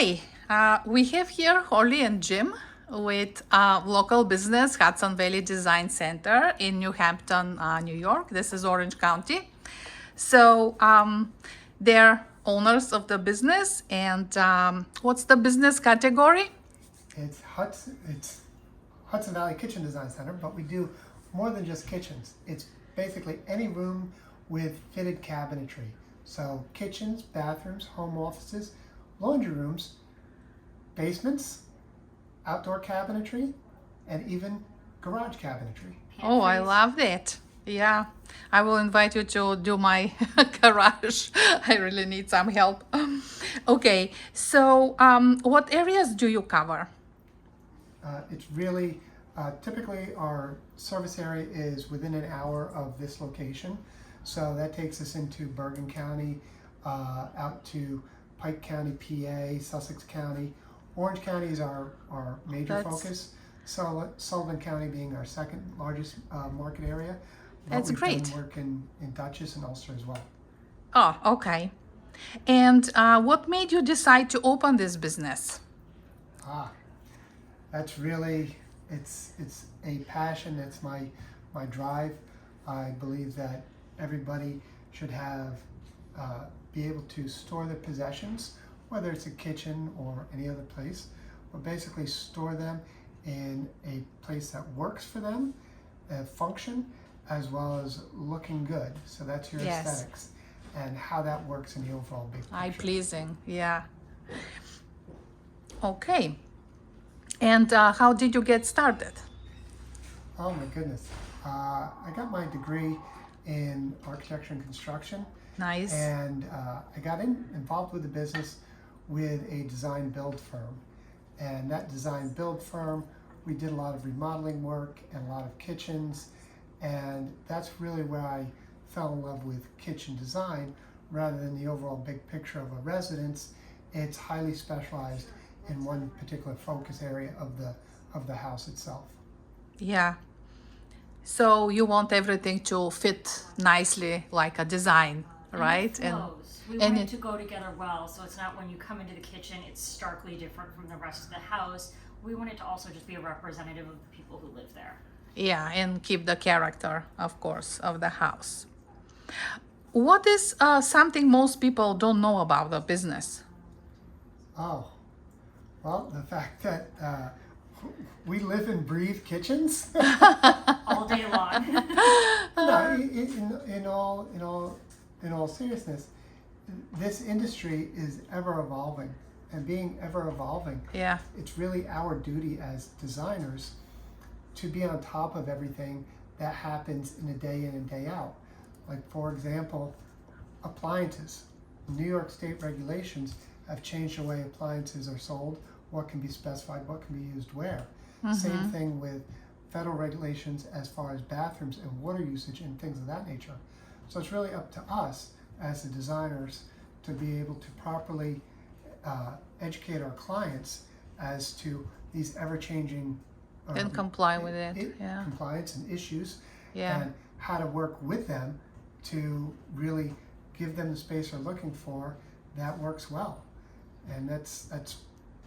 Hi, we have here Holly and Jim with local business Hudson Valley Design Center in New Hampton, New York. This is Orange County. So they're owners of the business. And what's the business category? It's Hudson Valley Kitchen Design Center, but we do more than just kitchens. It's basically any room with fitted cabinetry. So kitchens, bathrooms, home offices, laundry rooms, basements, outdoor cabinetry, and even garage cabinetry. Oh, I love that. Yeah, I will invite you to do my garage. I really need some help. Okay, so what areas do you cover? It's really, typically our service area is within an hour of this location. So that takes us into Bergen County, out to Pike County, PA, Sussex County. Orange County is our major focus. Sullivan County being our second largest market area. That's we've great. done work in Dutchess and Ulster as well. Oh, okay. And what made you decide to open this business? That's really, it's a passion. It's my drive. I believe that everybody should have be able to store their possessions, whether it's a kitchen or any other place, but basically store them in a place that works for them, function, as well as looking good. So that's your aesthetics and how that works in the overall big picture. Eye pleasing, yeah. Okay. And how did you get started? Oh my goodness. I got my degree in architecture and construction. Nice. And I got involved with the business with a design build firm. And that design build firm, we did a lot of remodeling work and a lot of kitchens. And that's really where I fell in love with kitchen design rather than the overall big picture of a residence. It's highly specialized in one particular focus area of the house itself. Yeah. So you want everything to fit nicely like a design, right? And we want it to go together well, so it's not when you come into the kitchen, it's starkly different from the rest of the house. We want it to also just be a representative of the people who live there. Yeah, and keep the character, of course, of the house. What is something most people don't know about the business? Oh, well, the fact that we live and breathe kitchens. All day long. No, in all seriousness, this industry is ever evolving, and being ever evolving, it's really our duty as designers to be on top of everything that happens in a day in and day out. Like, for example, appliances. New York State regulations have changed the way appliances are sold, what can be specified, what can be used where. Same thing with federal regulations as far as bathrooms and water usage and things of that nature. So it's really up to us as the designers to be able to properly educate our clients as to these ever-changing And comply with it. compliance and issues, and how to work with them to really give them the space they're looking for that works well. And that's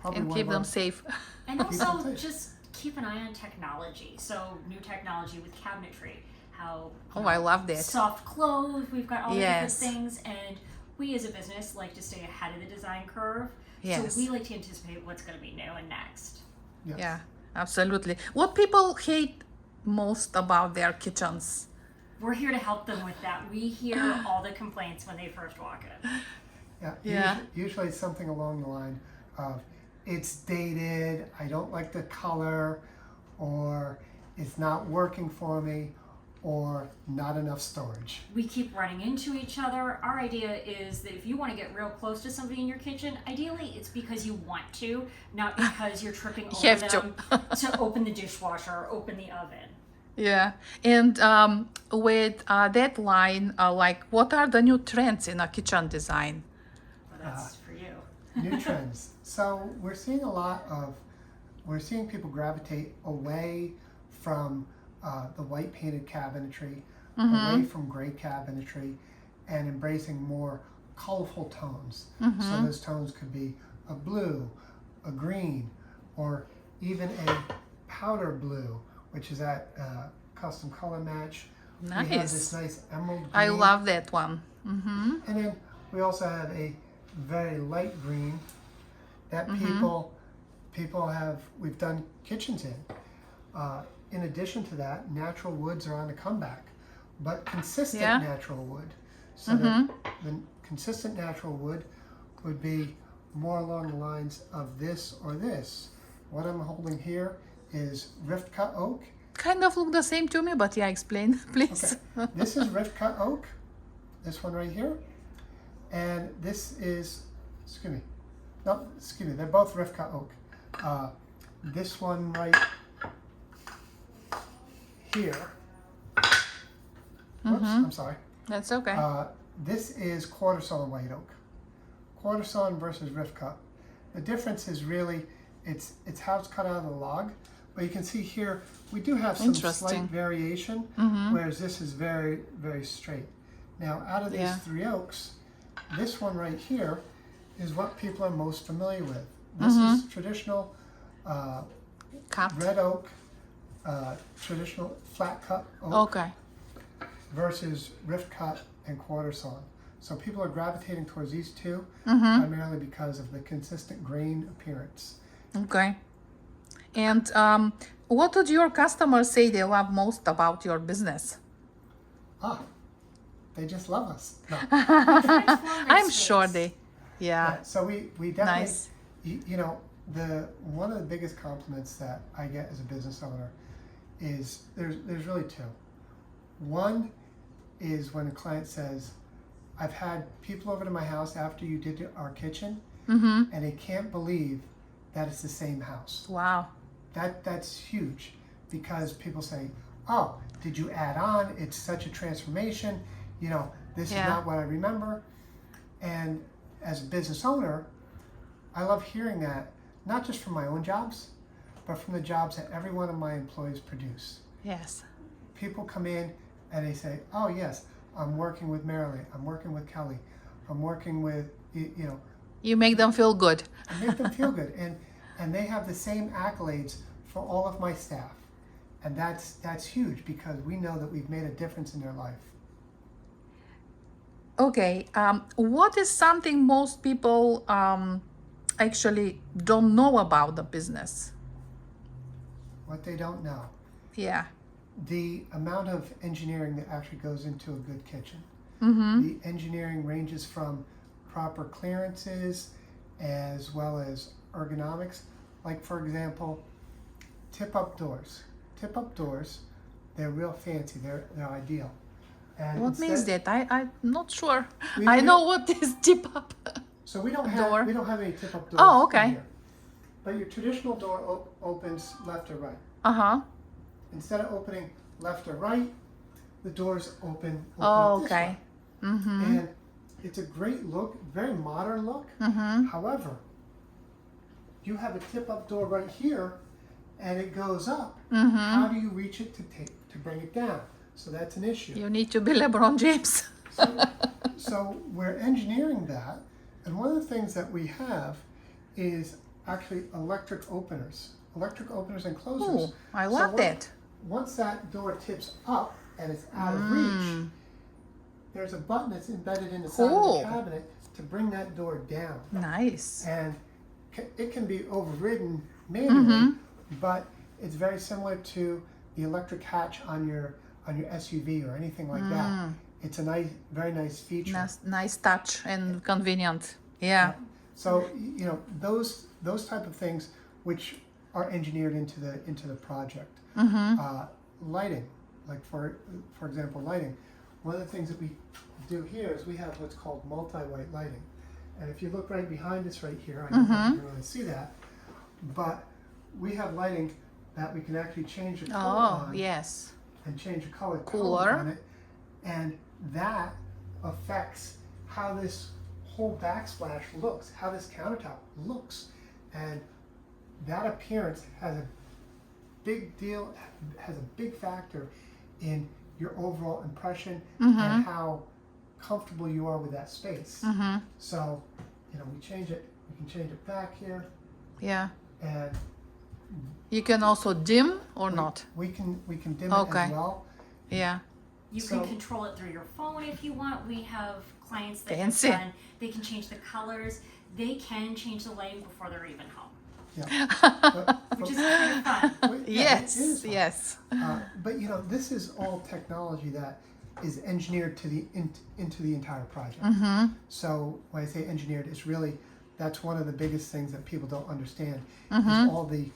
probably And one keep of them our, safe. And also just keep an eye on technology. So new technology with cabinetry, how I love that. soft close, we've got all the different things, and we as a business like to stay ahead of the design curve. So we like to anticipate what's going to be new and next. Yes. Yeah, absolutely. What people hate most about their kitchens? We're here to help them with that. We hear all the complaints when they first walk in. Yeah. Usually it's something along the line of, it's dated, I don't like the color, or it's not working for me, or not enough storage. We keep running into each other. Our idea is that if you want to get real close to somebody in your kitchen, ideally it's because you want to, not because you're tripping over them to open the dishwasher or open the oven. Yeah, and with that line, like, what are the new trends in a kitchen design? Well, that's for you. New trends. So we're seeing people gravitate away from the white painted cabinetry, away from gray cabinetry, and embracing more colorful tones. So those tones could be a blue, a green, or even a powder blue, which is that custom color match. Nice. We have this nice emerald green. I love that one. Mm-hmm. And then we also have a very light green that people have, we've done kitchens in. In addition to that, natural woods are on the comeback, but consistent natural wood. So that the consistent natural wood would be more along the lines of this or this. What I'm holding here is rift cut oak. Kind of look the same to me, but yeah, explain, please. Okay. This is rift cut oak, this one right here. And this is, they're both rift cut oak. This one right here, whoops, I'm sorry. That's okay. This is quartersawn white oak. Quartersawn versus rift cut. The difference is really, it's how it's cut out of the log. But you can see here, we do have some slight variation, whereas this is very, very straight. Now, out of these three oaks, this one right here is what people are most familiar with. This is traditional red oak, traditional flat cut oak versus rift cut and quartersawn. So people are gravitating towards these two primarily because of the consistent grain appearance. Okay. And what did your customers say they love most about your business? They just love us. No. I'm sure they, So we definitely, you know, one of the biggest compliments that I get as a business owner is there's really two. One is when a client says, I've had people over to my house after you did our kitchen, and they can't believe that it's the same house. Wow. That's huge, because people say, oh, did you add on? It's such a transformation. You know, this is not what I remember. And as a business owner, I love hearing that, not just from my own jobs, but from the jobs that every one of my employees produce. Yes. People come in and they say, oh yes, I'm working with Marilee, I'm working with Kelly, I'm working with, you know. You make them feel good. I make them feel good. And they have the same accolades for all of my staff. And that's huge, because we know that we've made a difference in their life. Okay, what is something most people actually don't know about the business? What they don't know. Yeah. The amount of engineering that actually goes into a good kitchen. The engineering ranges from proper clearances as well as ergonomics. Like, for example, tip-up doors. Tip-up doors, they're real fancy. They're ideal. And what means that? I'm not sure. I know what is tip-up. So we don't have any tip-up doors. Oh, okay. In here. But your traditional door opens left or right. Instead of opening left or right, the doors open up this way. And it's a great look, very modern look. However, you have a tip-up door right here, and it goes up. How do you reach it to bring it down? So that's an issue. You need to be LeBron James. So we're engineering that, and one of the things that we have is actually electric openers and closers. Ooh, I love that. Once that door tips up and it's out of reach, there's a button that's embedded in the side of the cabinet to bring that door down. Nice. And it can be overridden manually, but it's very similar to the electric hatch on your SUV or anything like that. It's a very nice feature. Nice touch and convenient. Yeah. So you know, those type of things which are engineered into the project. Lighting, like for example, lighting. One of the things that we do here is we have what's called multi-white lighting. And if you look right behind us right here, I don't know if you can really see that, but we have lighting that we can actually change the color on. Yes. And change the color on it. And that affects how this whole backsplash looks, how this countertop looks. And that appearance has a big factor in your overall impression and how comfortable you are with that space. So, you know, we change it We can change it back here, Yeah. and You can also dim or not. we can dim it Okay. as well. Yeah. You So- can control it through your phone if you want. We have clients that Fancy. have done, they can change the colors. They can change the lighting before they're even home, Yeah. which is kind of fun. Yeah, it is Yes. fun. Yes. But you know, this is all technology that is engineered to into the entire project. Mm-hmm. So when I say engineered, it's really that's one of the biggest things that people don't understand Mm-hmm. is all the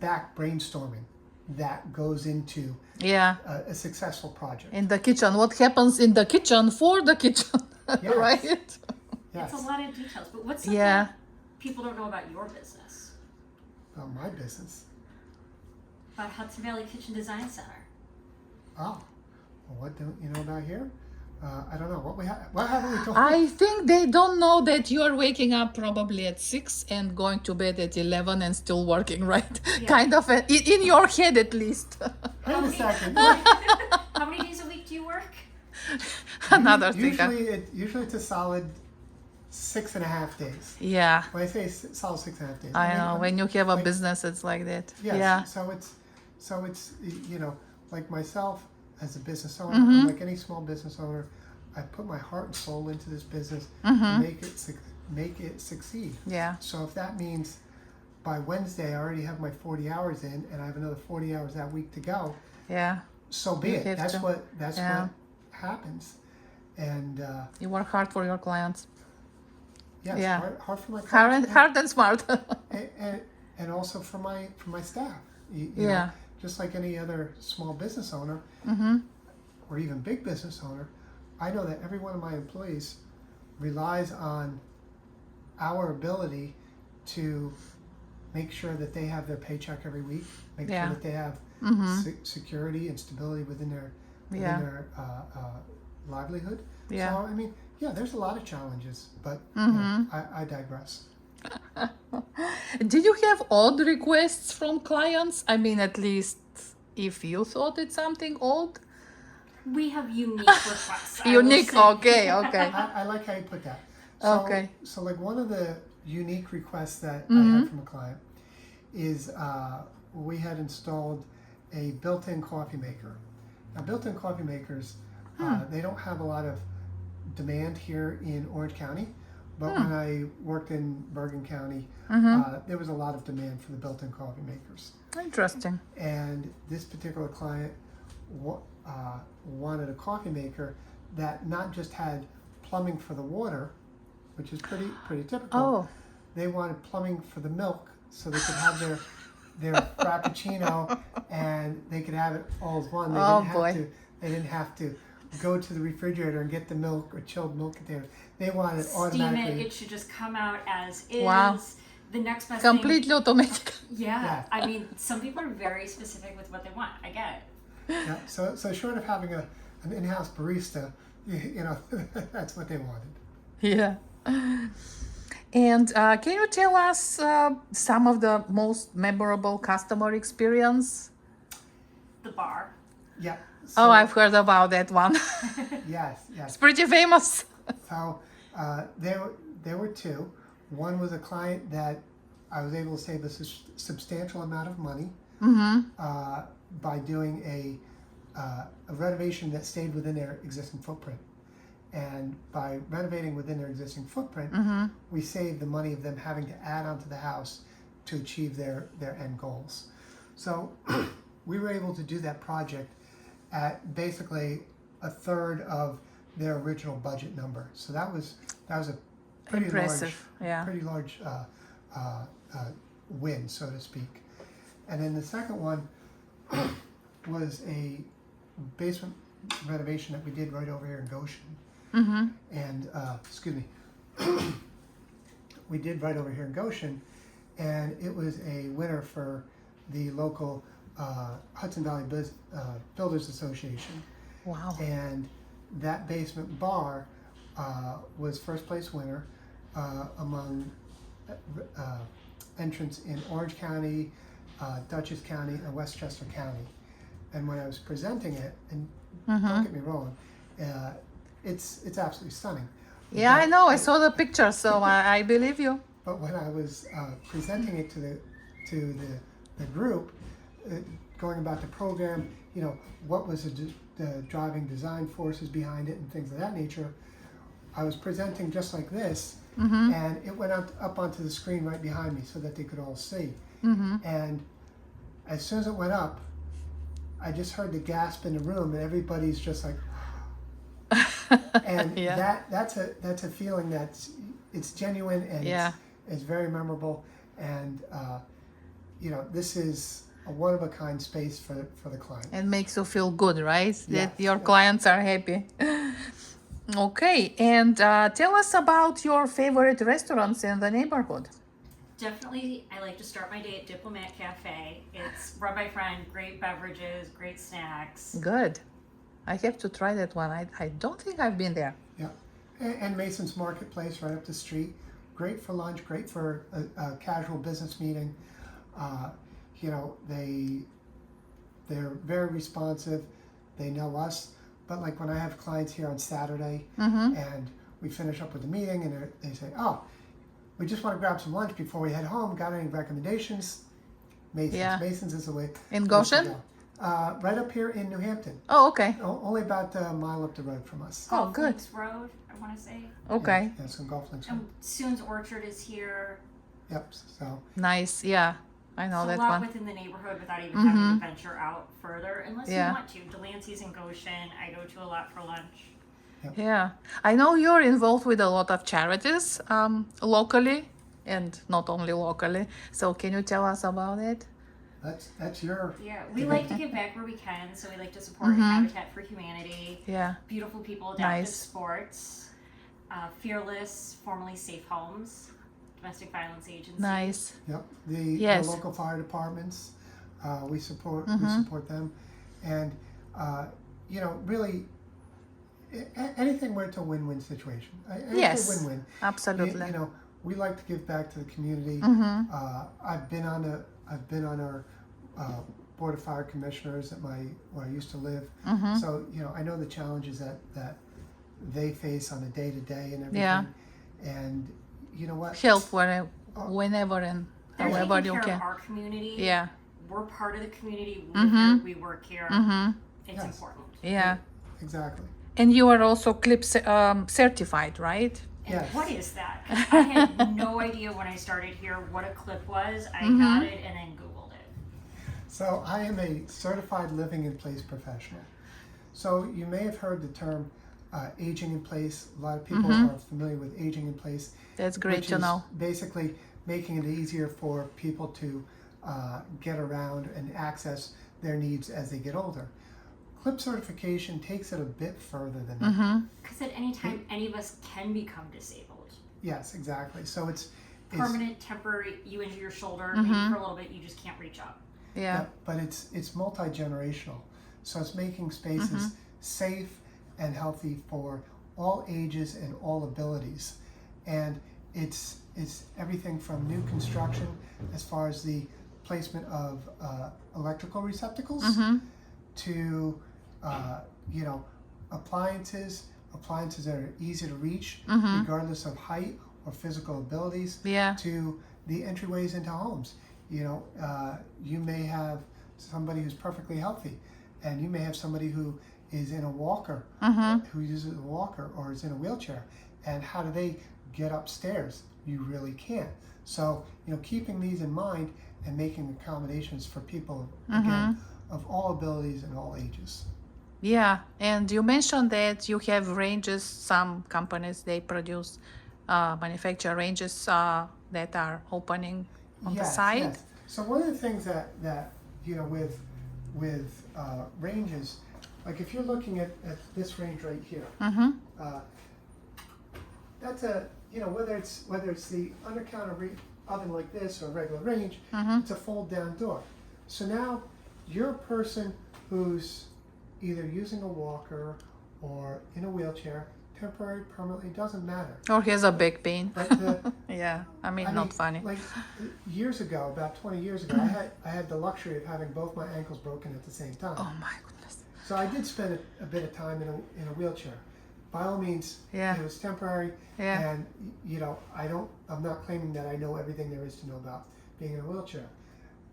back brainstorming that goes into Yeah. a successful project. In the kitchen. What happens in the kitchen for the kitchen? Yes. Right? Yes. It's a lot of details. But what's something Yeah. people don't know about your business? My business. About Hudson Valley Kitchen Design Center. Oh, well, what don't you know about here? I don't know. What haven't we told? I think they don't know that you are waking up probably at 6 and going to bed at 11 and still working, right? Yeah. Kind of in your head at least. Wait a second. How many days a week do you work? Another thing. Usually it's a solid 6.5 days. Yeah. When I say solid 6.5 days, I mean, know. When you have a like- business, it's like that. Yes. Yeah. So it's you know, like myself as a business owner, Mm-hmm. like any small business owner, I put my heart and soul into this business Mm-hmm. to make it succeed. Yeah. So if that means by Wednesday I already have my 40 hours in and I have another 40 hours that week to go, Yeah. so be You it. have That's to. what Yeah. what happens. And You work hard for your clients. yes, Yeah. hard for my Hard and smart. and also for my staff. You Yeah. know, just like any other small business owner Mm-hmm. or even big business owner, I know that every one of my employees relies on our ability to make sure that they have their paycheck every week, make Yeah. sure that they have Mm-hmm. security and stability within their Yeah. livelihood. Yeah. So I mean, yeah, there's a lot of challenges, but Mm-hmm. I digress. Did you have odd requests from clients? I mean, at least if you thought it's something odd. We have unique requests. I will Unique. say. Okay. Okay. I like how you put that. So, Okay. So like one of the unique requests that I Mm-hmm. had from a client is we had installed a built-in coffee maker. Now, built-in coffee makers, Hmm. they don't have a lot of demand here in Orange County, but Hmm. when I worked in Bergen County, Mm-hmm. there was a lot of demand for the built-in coffee makers. Interesting. And this particular client wanted a coffee maker that not just had plumbing for the water, which is pretty typical. Oh. They wanted plumbing for the milk, so they could have their frappuccino and they could have it all as one. They Oh, didn't boy. have to. They didn't have to go to the refrigerator and get the milk or chilled milk containers. They wanted it Steam it. automatically. It should just come out as is. Wow. The next best Completely automatic. thing. Yeah. Yeah. I mean, some people are very specific with what they want. I get it. Yeah, so short of having an in-house barista, you know, that's what they wanted. Yeah. And can you tell us some of the most memorable customer experience? The bar. Yeah. Oh, I've heard about that one. Yes, It's yes. pretty famous. So there were two. One was a client that I was able to save a substantial amount of money by doing a renovation that stayed within their existing footprint. And by renovating within their existing footprint, we saved the money of them having to add onto the house to achieve their end goals. So we were able to do that project at basically a third of their original budget number. So that was a pretty Impressive, yeah. pretty large win, so to speak. And then the second one was a basement renovation that we did right over here in Goshen. And excuse me, we did right over here in Goshen, and it was a winner for the local Hudson Valley Builders Association. Wow. And that basement bar was first place winner among entrants in Orange County, Dutchess County, and Westchester County. And when I was presenting it, and don't get me wrong, it's absolutely stunning. Yeah, I know. I saw the picture, so I believe you. But when I was presenting it to the group, going about the program, what was the driving design forces behind it and things of that nature, I was presenting just like this, and it went up onto the screen right behind me so that they could all see. And as soon as it went up, I just heard the gasp in the room, and everybody's just like, and that's a feeling it's genuine and it's very memorable, and this is a one-of-a-kind space for the client. It makes you feel good, right? That Yes. your clients are happy. Okay, and tell us about your favorite restaurants in the neighborhood. Definitely, I like to start my day at Diplomat Cafe. It's run by a friend, great beverages, great snacks. Good. I have to try that one. I don't think I've been there. Yeah, and Mason's Marketplace right up the street. Great for lunch, great for a casual business meeting. They're very responsive. They know us. But like when I have clients here on Saturday and we finish up with the meeting and they say, oh, we just want to grab some lunch before we head home. Got any recommendations? Mason's. Yeah. Mason's is the way. In Goshen? Right up here in New Hampton. Oh, okay. Only about a mile up the road from us. Oh, good. Links Road, I want to say. Okay. Yeah, some golf links. And Soon's Orchard is here. Yep. So. Nice. Yeah, I know It's that a lot one. within the neighborhood without even having to venture out further, unless Yeah. you want to. Delancey's in Goshen. I go to a lot for lunch. Yeah, I know you're involved with a lot of charities locally and not only locally. So can you tell us about it? That's your. Yeah, we like to give back where we can, so we like to support Habitat for Humanity. Yeah. Beautiful People, Adaptive Nice. Sports, Fearless, formerly Safe Homes, Domestic Violence Agency. Nice. Yep. The Yes. local fire departments, we support them, and really anything where it's a win-win situation. Yes. It's a win-win. Absolutely. We like to give back to the community. I've been on our board of fire commissioners at where I used to live. So I know the challenges that they face on a day-to-day and everything. Yeah. And you know what? Help whenever and They're however taking you care can. of our community. Yeah. We're part of the community. We live here. We work here. It's Yes. important. Yeah. Exactly. And you are also CLIP certified, right? And Yes. what is that? 'Cause I had no idea when I started here what a clip was. I got it and then Googled it. So I am a certified living in place professional. So you may have heard the term aging in place. A lot of people are familiar with aging in place. That's great which to is know. Basically making it easier for people to get around and access their needs as they get older. CLIP certification takes it a bit further than that. Because at any time, any of us can become disabled. Yes, exactly. So it's Permanent, temporary, you injure your shoulder, maybe for a little bit, you just can't reach up. Yeah. but it's multi-generational. So it's making spaces safe and healthy for all ages and all abilities. And it's everything from new construction as far as the placement of electrical receptacles to appliances that are easy to reach regardless of height or physical abilities, to the entryways into homes. You may have somebody who's perfectly healthy, and you may have somebody who is in a walker, who uses a walker or is in a wheelchair, and how do they get upstairs? You really can't. So keeping these in mind and making accommodations for people again of all abilities and all ages. Yeah, and you mentioned that you have ranges. Some companies, they produce manufacture ranges that are opening on the side. Yes. So one of the things that with ranges, like if you're looking at this range right here, that's whether it's the under counter oven like this or a regular range, it's a fold down door. So now you're a person who's either using a walker or in a wheelchair, temporary, permanently, doesn't matter. Or he has a back pain. But Yeah, not funny. Like years ago, about 20 years ago, I had the luxury of having both my ankles broken at the same time. Oh my goodness. So I did spend a bit of time in a wheelchair. by all means, it's temporary. And I'm not claiming that I know everything there is to know about being in a wheelchair.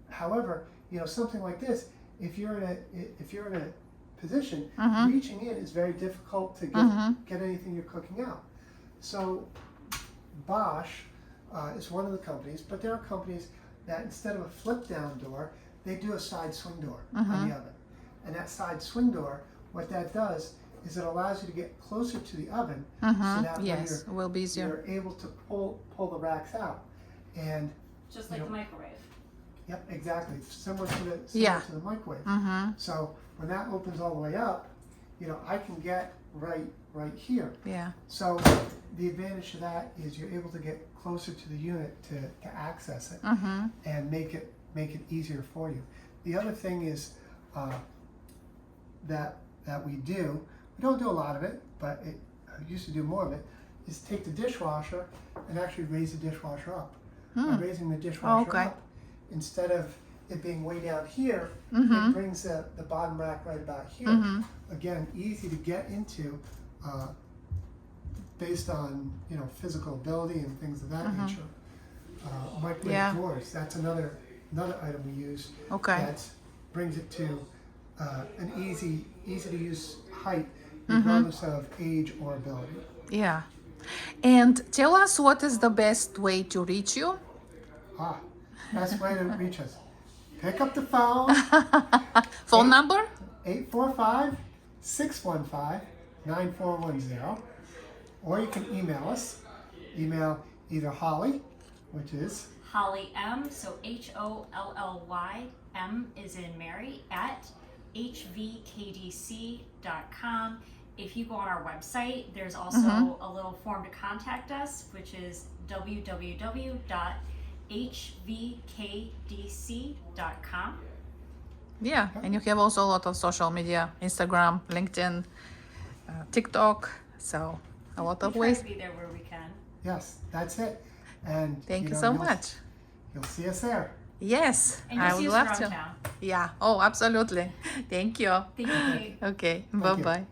However, something like this, if you're in a position, reaching in is very difficult to get anything you're cooking out. So Bosch is one of the companies, but there are companies that instead of a flip down door, they do a side swing door on the oven. And that side swing door, what that does is it allows you to get closer to the oven, so that when it will be easier. you're able to pull the racks out. And just like the microwave. Yep, exactly. Similar to the microwave. So when that opens all the way up, I can get right here. Yeah. So the advantage of that is you're able to get closer to the unit to access it and make it easier for you. The other thing is that we do. We don't do a lot of it, but I used to do more of it. Is take the dishwasher and actually raise the dishwasher up. By raising the dishwasher up, instead of it being way down here, it brings the bottom rack right about here. Again, easy to get into based on physical ability and things of that nature. Microwave drawers, that's another item we use. That brings it to an easy to use height, regardless of age or ability. Yeah. And tell us, what is the best way to reach you? Best way to reach us. Pick up the phone. Phone number? 845-615-9410. Or you can email us. Email either Holly, which is Holly M, so HOLLY, M is in Mary, at hvkdc.com. If you go on our website, there's also a little form to contact us, which is www.hvkdc.com. Yeah, and you have also a lot of social media, Instagram, LinkedIn, TikTok, so a lot of ways. We try to be there where we can. Yes, that's it. And thank you so much. You'll see us there. Yes, and I would love to. Town. Yeah, oh, absolutely. Thank you. Thank you. Okay, bye-bye.